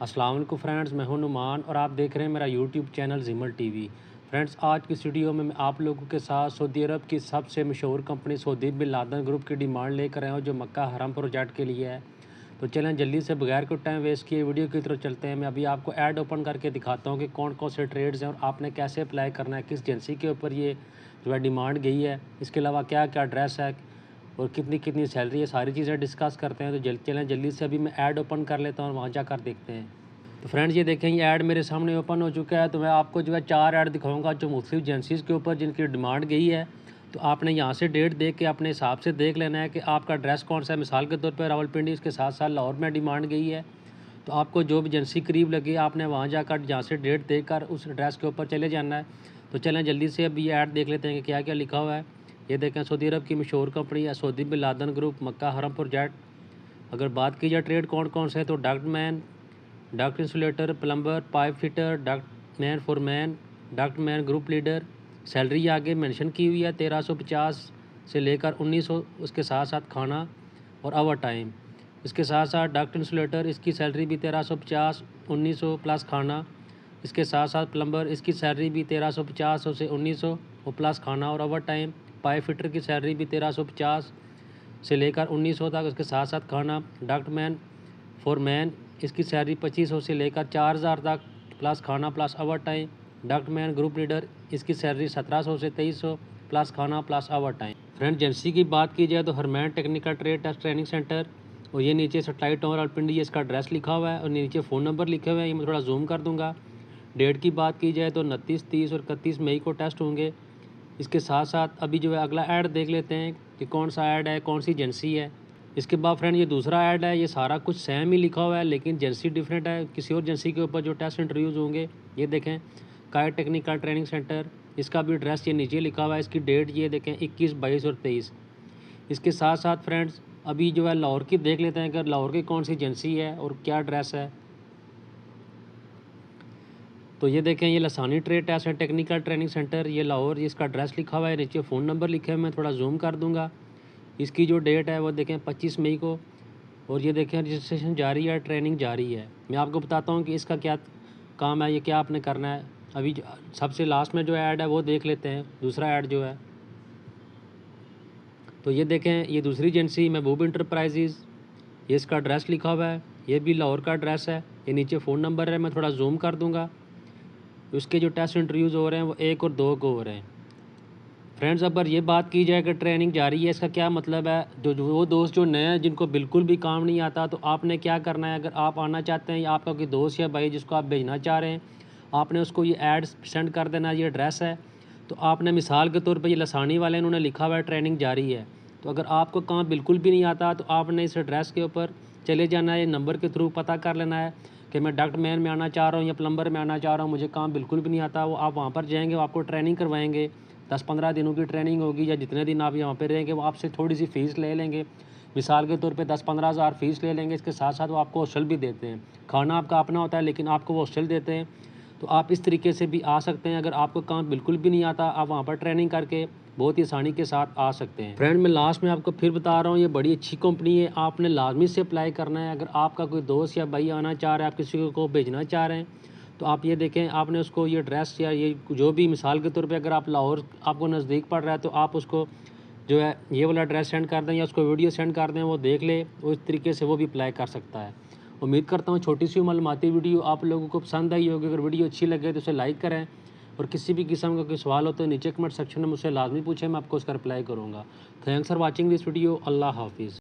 अस्सलाम वालेकुम फ्रेंड्स, मैं हूं नुमान और आप देख रहे हैं मेरा यूट्यूब चैनल जिमल टीवी। फ्रेंड्स, आज की इस वीडियो में मैं आप लोगों के साथ सऊदी अरब की सबसे मशहूर company Saudi bin Laden group की डिमांड लेकर आया हूं, जो मक्का हरम प्रोजेक्ट के लिए है। तो चलें जल्दी से बगैर कोई टाइम वेस्ट किए वीडियो की तरफ चलते हैं। मैं अभी आपको ऐड ओपन करके दिखाता हूँ कि कौन कौन से ट्रेड्स हैं और आपने कैसे अप्लाई करना है, किस एजेंसी के ऊपर ये जो है डिमांड गई है, इसके अलावा क्या क्या एड्रेस है और कितनी कितनी सैलरी है, सारी चीज़ें डिस्कस करते हैं। तो चलें जल्दी से अभी मैं ऐड ओपन कर लेता हूँ और वहाँ जाकर देखते हैं। तो फ्रेंड्स, ये देखें, ये ऐड मेरे सामने ओपन हो चुका है। तो मैं आपको जो है 4 ऐड दिखाऊंगा जो मुख्तलिफ एजेंसीज़ के ऊपर जिनकी डिमांड गई है। तो आपने यहाँ से डेट देख के अपने हिसाब से देख लेना है कि आपका एड्रेस कौन सा है। मिसाल के तौर पर रावलपिंडी, इसके साथ साथ लाहौर में डिमांड गई है। तो आपको जो भी एजेंसी करीब लगे आपने वहाँ जाकर यहाँ से डेट देख कर उस एड्रेस के ऊपर चले जाना है। तो चलें जल्दी से अभी ये ऐड देख लेते हैं कि क्या क्या लिखा हुआ है। ये देखें, सऊदी अरब की मशहूर कंपनी है सऊदी बिन लादेन ग्रुप, मक्का हरम प्रोजेक्ट। अगर बात की जाए ट्रेड कौन कौन से है, तो ductman, duct insulator, plumber, pipe fitter, duct man, foreman, duct man, group leader. Salary आगे मेंशन की हुई है 1350 से लेकर 1900, उसके साथ साथ खाना और ओवर टाइम। इसके साथ साथ डक्ट इंसुलेटर, इसकी सैलरी भी 1350, 1900 प्लस खाना। इसके साथ साथ प्लम्बर, इसकी सैलरी भी 1350 से 1900 और प्लस खाना और ओवर टाइम। पाइप फिटर की सैलरी भी 1350 से लेकर 1900 तक, उसके साथ साथ खाना। डक्ट मैन, फोरमैन, इसकी सैलरी 2500 से लेकर 4000 तक प्लस खाना plus overtime. Duct man group leader, इसकी सैलरी 1700 से 2300 प्लस खाना plus overtime. Friend, agency की बात की जाए तो Herman technical trade test training centre, और ये नीचे सैटेलाइट टावर रावलपिंडी, इसका एड्रेस लिखा हुआ है और नीचे फ़ोन नंबर लिखे हुए हैं। ये मैं थोड़ा जूम कर दूंगा। डेट की बात की जाए तो 29, 30 और 31 मई को टेस्ट होंगे। इसके साथ साथ अभी जो है अगला ऐड देख लेते हैं कि कौन सा ऐड है, कौन सी एजेंसी है। इसके बाद फ्रेंड, ये दूसरा ऐड है। ये सारा कुछ सेम ही लिखा हुआ है लेकिन एजेंसी डिफरेंट है, किसी और एजेंसी के ऊपर जो टेस्ट इंटरव्यूज़ होंगे। ये देखें, काय टेक्निकल ट्रेनिंग सेंटर, इसका भी एड्रेस ये नीचे लिखा हुआ है। इसकी डेट ये देखें 21, 22 और 23। इसके साथ साथ फ्रेंड्स, अभी जो है लाहौर की देख लेते हैं कि लाहौर की कौन सी एजेंसी है और क्या एड्रेस है। तो ये देखें, ये लसानी ट्रेड टेस्ट है टेक्निकल ट्रेनिंग सेंटर, ये लाहौर, इसका एड्रेस लिखा हुआ है, नीचे फ़ोन नंबर लिखे हुए, मैं थोड़ा जूम कर दूंगा। इसकी जो डेट है वो देखें 25 मई को, और ये देखें रजिस्ट्रेशन जारी है, ट्रेनिंग जारी है। मैं आपको बताता हूँ कि इसका क्या काम है, ये क्या आपने करना है। अभी सबसे लास्ट में जो ऐड है वो देख लेते हैं, दूसरा ऐड जो है। तो ये देखें, ये दूसरी एजेंसी महबूब इंटरप्राइजेज़, ये इसका एड्रेस लिखा हुआ है, ये भी लाहौर का एड्रेस है। ये नीचे फ़ोन नंबर है, मैं थोड़ा जूम कर दूँगा। उसके जो टेस्ट इंटरव्यूज़ हो रहे हैं वो 1 और 2 को हो रहे हैं। फ्रेंड्स, अगर ये बात की जाए कि ट्रेनिंग जारी है, इसका क्या मतलब है। जो वो दोस्त जो नए हैं, जिनको बिल्कुल भी काम नहीं आता, तो आपने क्या करना है, अगर आप आना चाहते हैं या आपका कोई दोस्त या भाई जिसको आप भेजना चाह रहे हैं, आपने उसको ये ऐड सेंड कर देना। ये एड्रेस है। तो आपने मिसाल के तौर पे ये लसानी वाले इन्होंने लिखा हुआ है ट्रेनिंग जारी है। तो अगर आपको काम बिल्कुल भी नहीं आता तो आपने इस एड्रेस के ऊपर चले जाना है, नंबर के थ्रू पता कर लेना है कि मैं डक्ट मैन में आना चाह रहा हूँ या प्लम्बर में आना चाह रहा हूँ, मुझे काम बिल्कुल भी नहीं आता। वो आप वहाँ पर जाएंगे, वो आपको ट्रेनिंग करवाएंगे। 10-15 दिनों की ट्रेनिंग होगी या जितने दिन आप यहाँ पे रहेंगे, वो आपसे थोड़ी सी फ़ीस ले लेंगे। मिसाल के तौर पे 10-15 हज़ार फ़ीस ले लेंगे। इसके साथ साथ वो आपको हॉस्टल भी देते हैं। खाना आपका अपना होता है लेकिन आपको वो हॉस्टल देते हैं। तो आप इस तरीके से भी आ सकते हैं। अगर आपको काम बिल्कुल भी नहीं आता, आप वहाँ पर ट्रेनिंग करके बहुत ही आसानी के साथ आ सकते हैं। फ्रेंड, मैं लास्ट में आपको फिर बता रहा हूँ, ये बड़ी अच्छी कंपनी है, आपने लाजमी से अप्लाई करना है। अगर आपका कोई दोस्त या भाई आना चाह रहा है, आप किसी को भेजना चाह रहे हैं, तो आप ये देखें, आपने उसको ये एड्रेस या ये जो भी, मिसाल के तौर पे अगर आप लाहौर आपको नज़दीक पड़ रहा है, तो आप उसको जो है ये वाला एड्रेस सेंड कर दें या उसको वीडियो सेंड कर दें, वो देख ले, उस तरीके से वो भी अप्लाई कर सकता है। उम्मीद करता हूँ छोटी सी मालूमाती वीडियो आप लोगों को पसंद आई होगी। अगर वीडियो अच्छी लगे तो उसे लाइक करें, और किसी भी किस्म का कोई सवाल हो तो नीचे कमेंट सेक्शन में मुझसे लाजमी पूछें, मैं आपको उसका रिप्लाई करूँगा। Thanks for watching this video. अल्लाह हाफिज़।